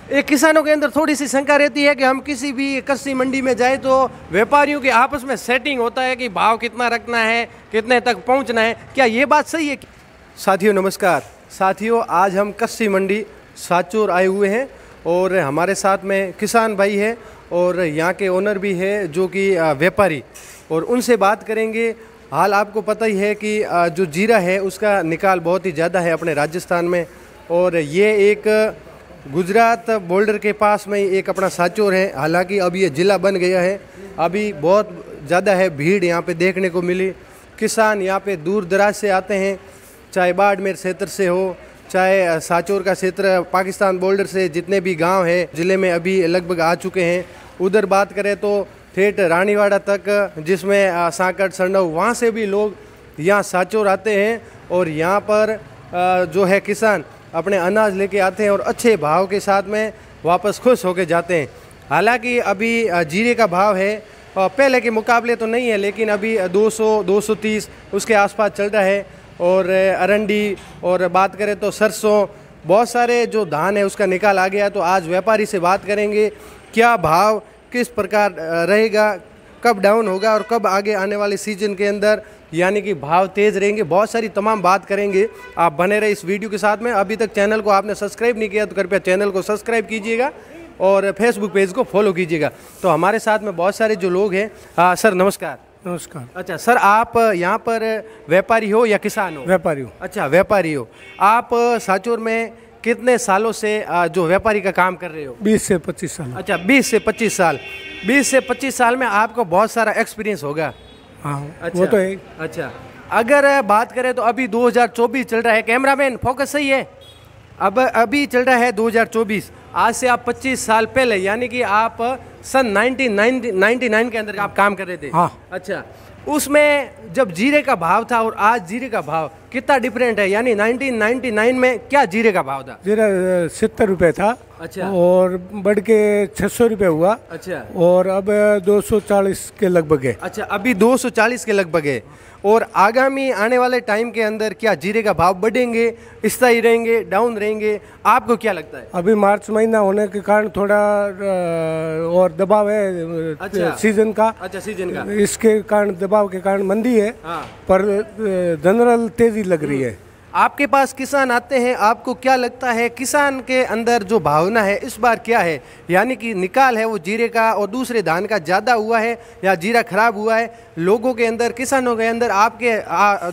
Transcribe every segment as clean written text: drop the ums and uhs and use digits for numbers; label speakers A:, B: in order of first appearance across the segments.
A: एक किसानों के अंदर थोड़ी सी शंका रहती है कि हम किसी भी कृषि मंडी में जाए तो व्यापारियों के आपस में सेटिंग होता है कि भाव कितना रखना है, कितने तक पहुंचना है। क्या ये बात सही है? साथियों नमस्कार। साथियों, आज हम कृषि मंडी साचोर आए हुए हैं और हमारे साथ में किसान भाई है और यहाँ के ओनर भी है जो कि व्यापारी, और उनसे बात करेंगे। हाल आपको पता ही है कि जो जीरा है उसका निकाल बहुत ही ज़्यादा है अपने राजस्थान में, और ये एक गुजरात बॉर्डर के पास में एक अपना साचोर है। हालांकि अब ये ज़िला बन गया है, अभी बहुत ज़्यादा है भीड़ यहाँ पे देखने को मिली। किसान यहाँ पे दूर दराज से आते हैं, चाहे बाड़मेर क्षेत्र से हो, चाहे साचोर का क्षेत्र पाकिस्तान बॉर्डर से जितने भी गांव है ज़िले में अभी लगभग आ चुके हैं। उधर बात करें तो ठेठ रानीवाड़ा तक, जिसमें सांकट सरनऊ, वहाँ से भी लोग यहाँ साचोर आते हैं और यहाँ पर जो है किसान अपने अनाज लेके आते हैं और अच्छे भाव के साथ में वापस खुश होके जाते हैं। हालांकि अभी जीरे का भाव है पहले के मुकाबले तो नहीं है, लेकिन अभी 200-230 उसके आसपास चल रहा है। और अरंडी और बात करें तो सरसों, बहुत सारे जो धान है उसका निकाल आ गया। तो आज व्यापारी से बात करेंगे क्या भाव किस प्रकार रहेगा, कब डाउन होगा और कब आगे आने वाले सीजन के अंदर यानी कि भाव तेज़ रहेंगे। बहुत सारी तमाम बात करेंगे, आप बने रहे इस वीडियो के साथ में। अभी तक चैनल को आपने सब्सक्राइब नहीं किया तो कृपया चैनल को सब्सक्राइब कीजिएगा और फेसबुक पेज को फॉलो कीजिएगा। तो हमारे साथ में बहुत सारे जो लोग हैं। सर नमस्कार।
B: नमस्कार।
A: अच्छा सर, आप यहाँ पर व्यापारी हो या किसान हो?
B: व्यापारी हो।
A: अच्छा, व्यापारी हो। आप साचोर में कितने सालों से जो व्यापारी का काम कर रहे हो?
B: 20 से 25 साल।
A: अच्छा, 20 से 25 साल। 20 से 25 साल में आपको बहुत सारा एक्सपीरियंस होगा।
B: हाँ,
A: अच्छा,
B: वो तो है।
A: अच्छा, अगर बात करें तो अभी 2024 चल रहा है। कैमरामैन फोकस सही है? अब अभी चल रहा है 2024। आज से आप 25 साल पहले यानी कि आप सन 1999 के अंदर आप काम कर रहे थे।
B: हाँ।
A: अच्छा, उसमें जब जीरे का भाव था और आज जीरे का भाव कितना डिफरेंट है? यानी 1999 में क्या जीरे का भाव था?
B: जीरा 70 रुपये था।
A: अच्छा।
B: और बढ़ के 600 रुपये हुआ।
A: अच्छा।
B: और अब 240 के लगभग है।
A: अच्छा, अभी 240 के लगभग है। और आगामी आने वाले टाइम के अंदर क्या जीरे का भाव बढ़ेंगे, स्थायी रहेंगे, डाउन रहेंगे, आपको क्या लगता है?
B: अभी मार्च महीना होने के कारण थोड़ा और दबाव है।
A: अच्छा।
B: सीजन का।
A: अच्छा, सीजन का
B: इसके कारण, दबाव के कारण मंदी है।
A: हाँ।
B: पर जनरल तेजी लग रही है।
A: आपके पास किसान आते हैं, आपको क्या लगता है किसान के अंदर जो भावना है इस बार क्या है? यानी कि निकाल है वो जीरे का और दूसरे धान का ज़्यादा हुआ है या जीरा खराब हुआ है? लोगों के अंदर, किसानों के अंदर आपके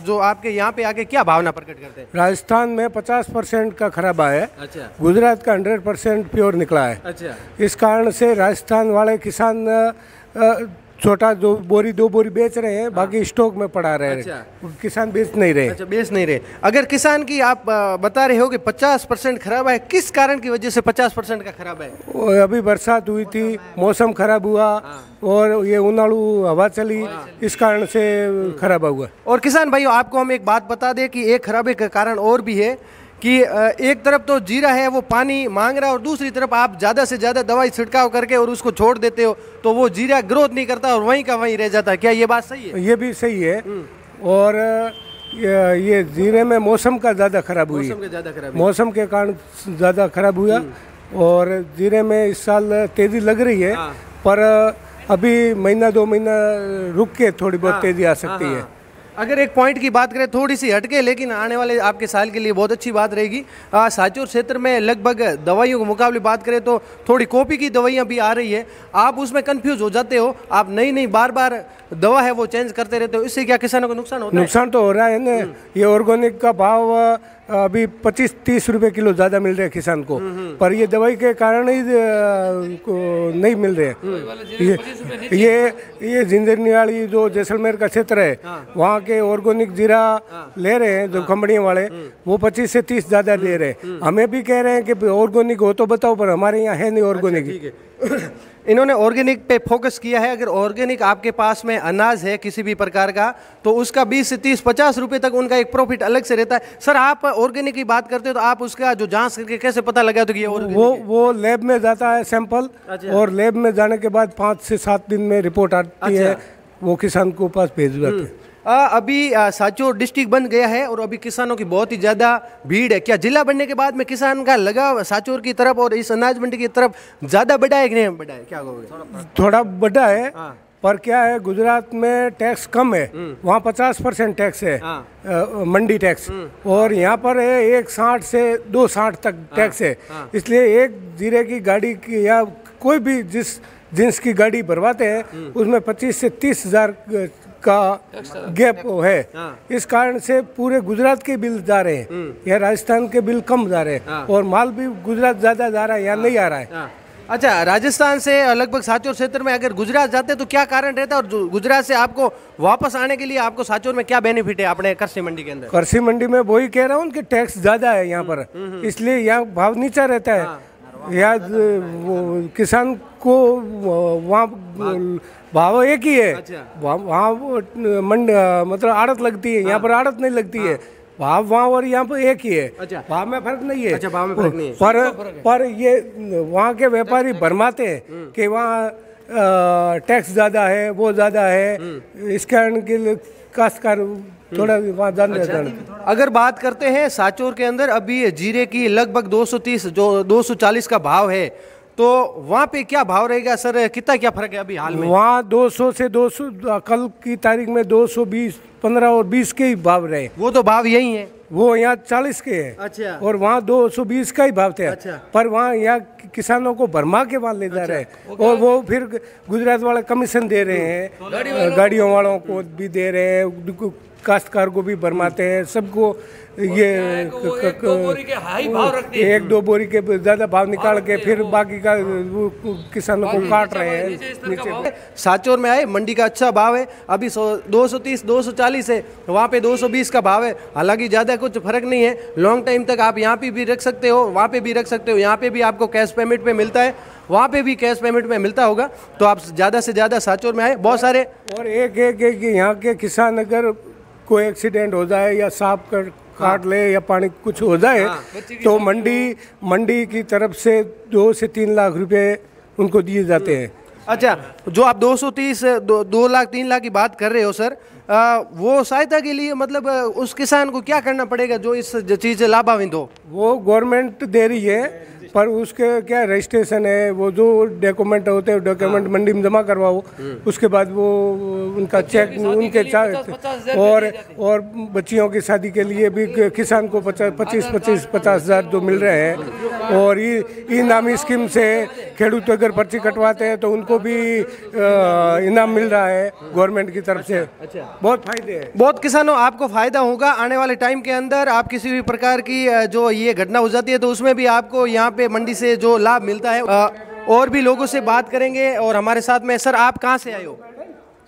A: जो आपके यहाँ पे आके क्या भावना प्रकट करते हैं?
B: राजस्थान में 50% का खराब आया है।
A: अच्छा।
B: गुजरात का 100% प्योर निकला है।
A: अच्छा।
B: इस कारण से राजस्थान वाले किसान छोटा जो बोरी 2 बोरी बेच रहे हैं। हाँ। बाकी स्टॉक में पड़ा रहे।
A: अच्छा।
B: किसान बेच नहीं रहे।
A: अच्छा, बेच नहीं रहे। अगर किसान की आप बता रहे हो कि 50% खराब है, किस कारण की वजह से 50% का खराब है?
B: अभी बरसात हुई थी, मौसम खराब हुआ। हाँ। और ये उनाड़ू हवा चली। हाँ। इस कारण से खराब हुआ।
A: और किसान भाइयों, आपको हम एक बात बता दें कि एक खराबी का कारण और भी है कि एक तरफ तो जीरा है वो पानी मांग रहा है और दूसरी तरफ आप ज़्यादा से ज़्यादा दवाई छिड़काव करके और उसको छोड़ देते हो तो वो जीरा ग्रोथ नहीं करता और वहीं का वहीं रह जाता है। क्या ये बात सही है?
B: ये भी सही है। और ये जीरे में मौसम का ज़्यादा खराब हुई। मौसम के कारण ज़्यादा खराब हुआ। और जीरे में इस साल तेज़ी लग रही है। हाँ। पर अभी महीना 2 महीना रुक के थोड़ी बहुत। हाँ। तेज़ी आ सकती है।
A: अगर एक पॉइंट की बात करें थोड़ी सी हटके, लेकिन आने वाले आपके साल के लिए बहुत अच्छी बात रहेगी। साचोर क्षेत्र में लगभग दवाइयों के मुकाबले बात करें तो थोड़ी कॉपी की दवाइयाँ भी आ रही है। आप उसमें कंफ्यूज हो जाते हो, आप नई बार बार दवा है वो चेंज करते रहते हो। इससे क्या किसानों को नुकसान होता है? नुकसान
B: तो हो रहा है ना। ये ऑर्गेनिक का भाव अभी 25-30 रुपए किलो ज़्यादा मिल रहे हैं किसान को। पर ये दवाई के कारण ही नहीं मिल रहे। ये झिंझरनियाड़ी जो जैसलमेर का क्षेत्र है। हाँ। वहाँ के ऑर्गेनिक जीरा। हाँ। ले रहे हैं जो कंपनियों वाले। वो 25 से 30 ज़्यादा दे रहे हैं। हमें भी कह रहे हैं कि ऑर्गेनिक हो तो बताओ, पर हमारे यहाँ है नहीं ऑर्गेनिक।
A: इन्होंने ऑर्गेनिक पे फोकस किया है। अगर ऑर्गेनिक आपके पास में अनाज है किसी भी प्रकार का तो उसका 20 से 30-50 रुपए तक उनका एक प्रॉफिट अलग से रहता है। सर, आप ऑर्गेनिक की बात करते हो तो आप उसका जो जांच करके कैसे पता लगा तो कि ये ऑर्गेनिक है?
B: वो लैब में जाता है सैंपल। अच्छा। और लैब में जाने के बाद 5 से 7 दिन में रिपोर्ट आती। अच्छा। है, वो किसान को पास भेज जाते हैं।
A: अभी सांचौर डिस्ट्रिक्ट बन गया है और अभी किसानों की बहुत ही ज़्यादा भीड़ है। क्या जिला बनने के बाद में किसान का लगाव सांचौर की तरफ और इस अनाज मंडी की तरफ ज़्यादा बढ़ा है कि नहीं बढ़ा है, क्या कहोगे?
B: थोड़ा बड़ा है, पर क्या है, गुजरात में टैक्स कम है, वहाँ 50% टैक्स है, मंडी टैक्स, और यहाँ पर है 1.60 से 2.60 तक टैक्स है। इसलिए एक जीरे की गाड़ी की या कोई भी जिस की गाड़ी भरवाते हैं उसमें 25 से 30 हज़ार का गैप है। इस कारण से पूरे गुजरात के बिल जा रहे हैं या राजस्थान के बिल कम जा रहे हैं, और माल भी गुजरात ज़्यादा जा रहा है या नहीं आ रहा है।
A: अच्छा, राजस्थान से लगभग सांचौर क्षेत्र में अगर गुजरात जाते तो क्या कारण रहता है, और गुजरात से आपको वापस आने के लिए आपको सांचौर में क्या बेनिफिट है अपने कृषि मंडी के अंदर?
B: कृषि मंडी में वही कह रहा हूँ कि टैक्स ज़्यादा है यहाँ पर, इसलिए यहाँ भाव नीचा रहता है। या किसान को वहाँ भाव एक ही है, वहाँ मतलब आड़त लगती है, यहाँ पर आड़त नहीं लगती है। भाव वहाँ और यहाँ पर एक ही है। भाव में फर्क नहीं है।
A: भाव में फर्क नहीं है।
B: पर ये वहाँ के व्यापारी भरमाते हैं कि वहाँ टैक्स ज़्यादा है, वो ज़्यादा है, इस कारण के लिए काश्तकार थोड़ा वहाँ जान।
A: अगर बात करते हैं सांचौर के अंदर अभी जीरे की लगभग 230 जो 240 का भाव है, तो वहाँ पे क्या भाव रहेगा सर, कितना क्या फर्क है अभी हाल में?
B: वहाँ 200 से 200 कल की तारीख में 220, 15 और 20 के ही भाव रहे।
A: वो तो भाव यही है,
B: वो यहाँ 40 के हैं।
A: अच्छा।
B: और वहाँ 220 का ही भाव थे।
A: अच्छा।
B: पर वहाँ यहाँ किसानों को भरमा के वहाँ ले जा रहे हैं, और वो फिर गुजरात वाले कमीशन दे रहे हैं, गाड़ियों वालों को भी दे रहे हैं, काश्तकार को भी भरमाते हैं, सबको ये एक दो बोरी के ज़्यादा भाव निकाल के फिर बाकी का किसानों को काट रहे हैं नीचे।
A: सांचौर में आए, मंडी का अच्छा भाव है, अभी 230 240 है, वहाँ पे 220 का भाव है। हालांकि ज़्यादा कुछ फर्क नहीं है, लॉन्ग टाइम तक आप यहाँ पे भी रख सकते हो, वहाँ पे भी रख सकते हो। यहाँ पे भी आपको कैश पेमेंट पे मिलता है, वहाँ पे भी कैश पेमेंट में मिलता होगा, तो आप ज़्यादा से ज़्यादा सांचौर में आए। बहुत सारे
B: और एक यहाँ के किसान अगर कोई एक्सीडेंट हो जाए या सांप काट ले या पानी कुछ हो जाए, तो मंडी की तरफ से 2 से 3 लाख रुपए उनको दिए जाते हैं।
A: अच्छा, जो आप 230 2 लाख 3 लाख की बात कर रहे हो सर, वो सहायता के लिए मतलब उस किसान को क्या करना पड़ेगा जो इस चीज़ से लाभान्वित हो?
B: वो गवर्नमेंट दे रही है, पर उसके क्या रजिस्ट्रेशन है, वो जो डॉक्यूमेंट होते हैं डॉक्यूमेंट मंडी में जमा करवाओ, उसके बाद वो उनका चेक उनके और बच्चियों की शादी के लिए भी किसान को 50 हज़ार जो मिल रहे हैं। और ये इनामी स्कीम से खेडूत अगर पर्ची कटवाते हैं तो उनको भी इनाम मिल रहा है गवर्नमेंट की तरफ से। बहुत फायदे हैं,
A: बहुत किसानों आपको फायदा होगा आने वाले टाइम के अंदर। आप किसी भी प्रकार की जो ये घटना हो जाती है तो उसमें भी आपको यहाँ पे मंडी से जो लाभ मिलता है। और भी लोगों से बात करेंगे। और हमारे साथ में सर, आप कहाँ से आए हो?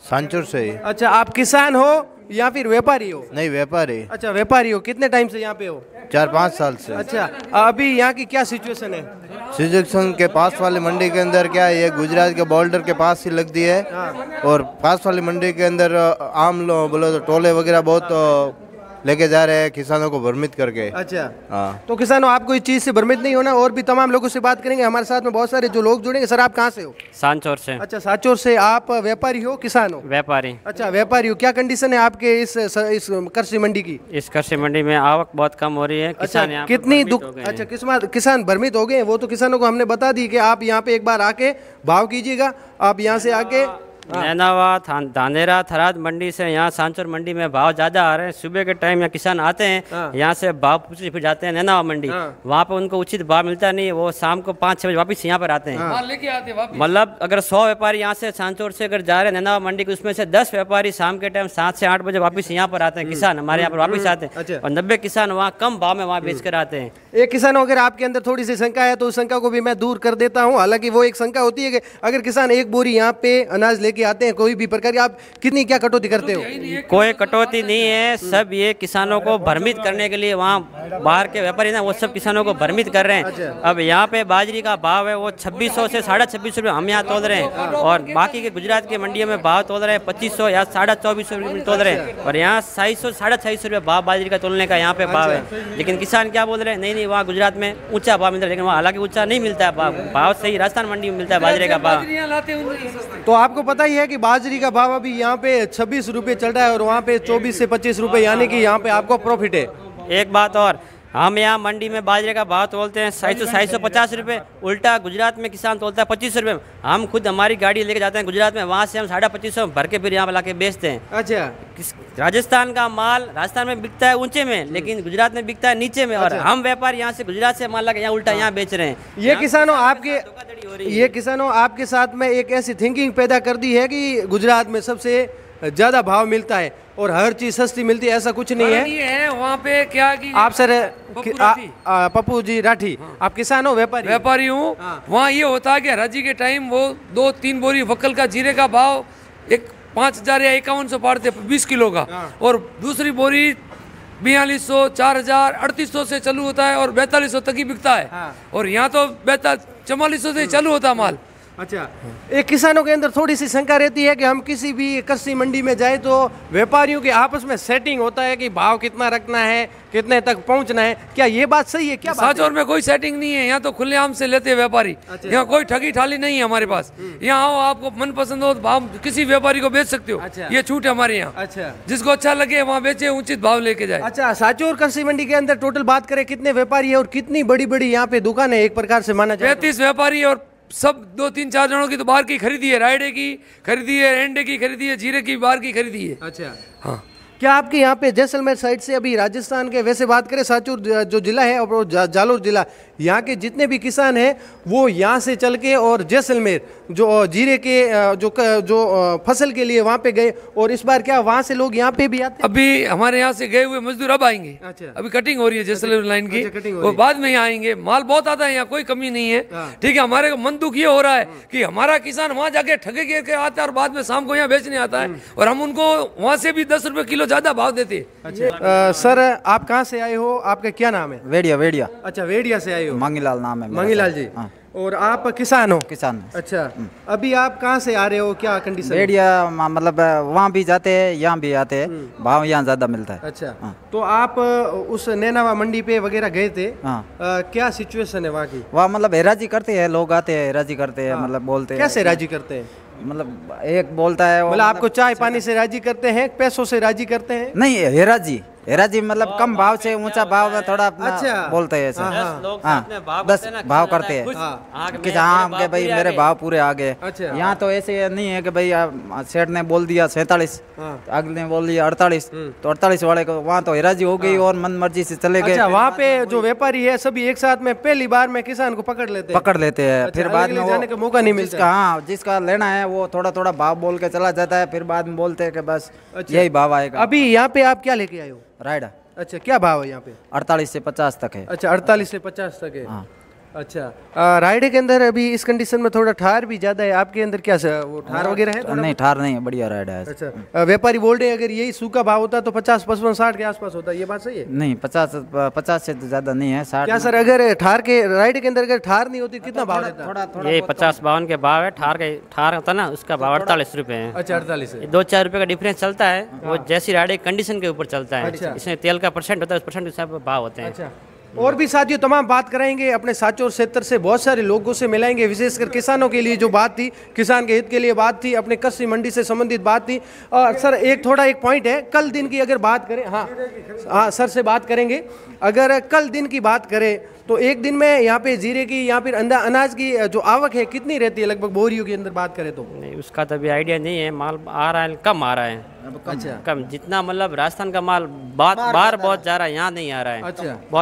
C: सांचौर से।
A: अच्छा, आप किसान हो या फिर व्यापारी हो?
C: नहीं, व्यापारी।
A: अच्छा, व्यापारी हो। कितने टाइम से यहाँ पे हो?
C: 4-5 साल से।
A: अच्छा, अभी यहाँ की क्या सिचुएशन है?
C: सिचुएशन के पास वाली मंडी के अंदर क्या है, ये गुजरात के बॉर्डर के पास ही लगती है। और पास वाली मंडी के अंदर आम लोग बोलो तो टोले वगैरह बहुत लेके जा रहे हैं किसानों को भ्रमित करके।
A: अच्छा, हाँ। तो किसानों आपको इस चीज़ से भ्रमित नहीं होना। और भी तमाम लोगों से बात करेंगे, हमारे साथ में बहुत सारे जो लोग जुड़ेंगे। सर, आप कहाँ से हो?
D: सांचौर से।
A: अच्छा, सांचौर से। आप व्यापारी हो किसान हो?
D: व्यापारी। अच्छा,
A: व्यापारी हो। क्या कंडीशन है आपके इस कृषि मंडी की?
D: इस कृषि मंडी में आवक बहुत कम हो रही है। किसान
A: यहाँ कितनी किसान भ्रमित हो गए। वो तो किसानों को हमने बता दी कि आप यहाँ पे एक बार आके भाव कीजिएगा। आप यहाँ से आके
D: नैनावा धानेरा थराद मंडी से यहाँ सांचौर मंडी में भाव ज़्यादा आ रहे हैं। सुबह के टाइम यहाँ किसान आते हैं, यहाँ से भाव पूछने फिर जाते हैं नैनावा मंडी। वहाँ पे उनको उचित भाव मिलता नहीं है, वो शाम को 5-6 बजे वापस यहाँ पर आते हैं। मतलब अगर 100 व्यापारी यहाँ से सांचौर से अगर जा रहे हैं नैनावा मंडी, उसमें से 10 व्यापारी शाम के टाइम 7 से 8 बजे वापस यहाँ पर आते हैं। किसान हमारे यहाँ पर वापस आते हैं और 90 किसान वहाँ कम भाव में वहाँ बेच कर आते हैं।
A: एक किसान, अगर आपके अंदर थोड़ी सी शंका है तो उस शंका को भी मैं दूर कर देता हूँ। हालांकि वो एक शंका होती है कि अगर किसान एक बोरी यहाँ पे अनाज लेके आते हैं कोई भी प्रकार की, आप कितनी क्या कटौती करते हो?
D: कोई कटौती नहीं है, सब ये किसानों को भ्रमित करने के लिए वहाँ बाहर के व्यापारी ना वो सब किसानों को भ्रमित कर रहे हैं। अब यहाँ पे बाजरी का भाव है वो 2600 से 2650 रुपये हम यहाँ तोल रहे हैं, और बाकी के गुजरात की मंडियों में भाव तोल रहे हैं 2500 या 2450 रुपये तोल रहे हैं, और यहाँ 250 250 रुपये भाव बाजरी का तोलने का यहाँ पे भाव है। लेकिन किसान क्या बोल रहे हैं, नहीं वहाँ गुजरात में ऊंचा भाव मिलता है, लेकिन वहाँ हालांकि ऊंचा नहीं मिलता है भाव सही राजस्थान मंडी में मिलता है बाजरे का भाव।
A: तो आपको पता पता ही है कि बाजरी का भाव अभी यहाँ पे 26 रुपये चल रहा है और वहाँ पे 24 से 25 रुपये, यानी कि यहाँ पे आपको प्रॉफिट है।
D: एक बात और, हम यहाँ मंडी में बाजरे का भाव तोलते हैं 250 रुपये, उल्टा गुजरात में किसान तोलता है 25 रुपये। हम खुद हमारी गाड़ी लेके जाते हैं गुजरात में, वहाँ से हम 2550 भर के फिर यहाँ ला के बेचते हैं।
A: अच्छा,
D: राजस्थान का माल राजस्थान में बिकता है ऊंचे में, लेकिन गुजरात में बिकता है नीचे में। और हम व्यापार यहाँ से गुजरात से माल ला के यहाँ उल्टा यहाँ बेच रहे हैं।
A: ये किसानों आपके साथ में एक ऐसी थिंकिंग पैदा कर दी है कि गुजरात में सबसे ज़्यादा भाव मिलता है और हर चीज़ सस्ती मिलती है, ऐसा कुछ नहीं है।
E: ये है वहाँ पे क्या कि
A: आप सर पप्पू जी राठी, आप किसान हो,
E: व्यापारी हूँ। वहाँ ये होता है कि हराजी के टाइम वो 2-3 बोरी वक्कल का जीरे का भाव 5000 या 5100 पाड़ते 20 किलो का, और दूसरी बोरी 4200, 4000, 3800 से चालू होता है और 4200 तक ही बिकता है। और यहाँ तो 4400 से चालू होता है माल।
A: अच्छा, एक किसानों के अंदर थोड़ी सी शंका रहती है कि हम किसी भी कृषि मंडी में जाए तो व्यापारियों के आपस में सेटिंग होता है कि भाव कितना रखना है, कितने तक पहुंचना है। क्या ये बात सही है? क्या
E: सांचौर में कोई सेटिंग नहीं है, यहाँ तो खुलेआम से लेते हैं व्यापारी। यहाँ कोई ठगी ठाली नहीं है हमारे पास। यहाँ आओ, आपको मन पसंद हो तो भाव किसी व्यापारी को बेच सकते हो। ये छूट है हमारे यहाँ। अच्छा, जिसको अच्छा लगे वहाँ बेचे, उचित भाव लेके जाए।
A: अच्छा, सांचौर कृषि मंडी के अंदर टोटल बात करें कितने व्यापारी है और कितनी बड़ी बड़ी यहाँ पे दुकान है? एक प्रकार से माना जाए
E: 35 व्यापारी, और सब 2-3-4 जनों की तो बाहर की खरीदी है, रायडे की खरीदी है, एंडे की खरीदी है, जीरे की बाहर की खरीदी है।
A: अच्छा, हाँ। क्या आपके यहाँ पे जैसलमेर साइड से अभी राजस्थान के, वैसे बात करें सांचौर जो जिला है और जालोर जिला, यहाँ के जितने भी किसान हैं वो यहाँ से चल के और जैसलमेर जो जीरे के जो फसल के लिए वहाँ पे गए, और इस बार क्या वहाँ से लोग यहाँ पे भी आते हैं?
E: अभी हमारे यहाँ से गए हुए मजदूर अब आएंगे।
A: अच्छा,
E: अभी कटिंग हो रही है जैसलमेर लाइन की, और बाद में यहाँ आएंगे। माल बहुत आता है यहाँ, कोई कमी नहीं है। ठीक है, हमारे को मन दुख ये हो रहा है कि हमारा किसान वहाँ जाके ठगे के आता है और बाद में शाम को यहाँ बेचने आता है, और हम उनको वहाँ से भी 10 रुपए किलो ज्यादा भाव देते।
A: अच्छा, सर आप कहाँ से आए हो? आपका क्या नाम है?
F: वेड़िया।
A: अच्छा, वेड़िया से आए हो।
F: मंगीलाल नाम है।
A: मंगीलाल जी, और आप किसान हो?
F: किसान।
A: अच्छा, अभी आप कहाँ से आ रहे हो, क्या कंडीशन?
F: वेड़िया, मतलब वहाँ भी जाते हैं, यहाँ भी आते हैं, भाव यहाँ ज्यादा मिलता है।
A: अच्छा, तो आप उस नैनावा मंडी पे वगैरह गए थे? क्या सिचुएशन है वहाँ की?
F: वहाँ मतलब हेराजी करते हैं, लोग आते हैं, हेराजी करते हैं, मतलब बोलते हैं।
A: कैसे राजी करते हैं?
F: मतलब एक बोलता है,
A: मतलब आपको चाय पानी से राजी करते हैं, पैसों से राजी करते हैं?
F: नहीं, हेराजी मतलब कम भाव से ऊंचा भाव में थोड़ा अपना बोलते हैं ऐसे। 10 भाव करते हैं कि हाँ के भाई मेरे भाव पूरे आ गए। यहाँ तो ऐसे नहीं है कि भाई सेठ ने बोल दिया 47, अगले ने बोल दिया 48, तो 48 वाले को वहाँ तो हेराजी हो गई और मन मर्जी से चले गए।
A: वहाँ पे जो व्यापारी है सभी एक साथ में पहली बार में किसान को पकड़ लेते हैं,
F: फिर बाद में
A: जाने का मौका नहीं मिलता।
F: हाँ, जिसका लेना है वो थोड़ा थोड़ा भाव बोल के चला जाता है, फिर बाद में बोलते हैं कि बस यही भाव आएगा।
A: अभी यहाँ पे आप क्या लेके आए हो?
F: रायडा।
A: अच्छा, क्या भाव है यहाँ पे?
F: 48 से 50 तक है।
A: अच्छा, 48 से 50 तक है। हाँ। अच्छा, रायडे के अंदर अभी इस कंडीशन में थोड़ा ठार भी ज्यादा है, आपके अंदर क्या वो ठार वगैरह है?
F: नहीं, ठार नहीं है, बढ़िया रायडा है।
A: अच्छा, व्यापारी बोल रहे हैं अगर यही सूखा भाव होता तो 50, 55, 60 के आसपास होता, ये बात सही है?
F: नहीं, 50 से ज्यादा नहीं है, 60।
A: क्या सर, अगर ठार के रायडे के अंदर अगर ठार नहीं होती कितना भाव देता?
D: थोड़ा ये 50-52 के भाव है। ठार होता ना, उसका भाव 48 रुपए है।
A: अच्छा, 48 है।
D: 2-4 रुपए का डिफरेंस चलता है, वो जैसी रायडे कंडीशन के ऊपर चलता है। इसमें तेल का परसेंट होता है, उस परसेंट के हिसाब से भाव होते हैं।
A: अच्छा, और भी साथियों तमाम बात कराएंगे, अपने सांचौर क्षेत्र से बहुत सारे लोगों से मिलाएंगे, विशेषकर किसानों के लिए जो बात थी, किसान के हित के लिए बात थी, अपने कृषि मंडी से संबंधित बात थी। और सर एक पॉइंट है, कल दिन की अगर बात करें, हाँ सर से बात करेंगे, अगर कल दिन की बात करें तो एक दिन में यहाँ पे जीरे की या फिर अनाज की जो आवक है कितनी रहती है लगभग बोरियों के अंदर बात करें तो?
D: नहीं, उसका तो अभी आइडिया नहीं है। माल आ रहा है, कम आ रहा है।
A: अच्छा,
D: कम, जितना मतलब राजस्थान का माल बाहर बहुत जा रहा है, यहाँ नहीं आ रहा है।
A: अच्छा,
D: बहुत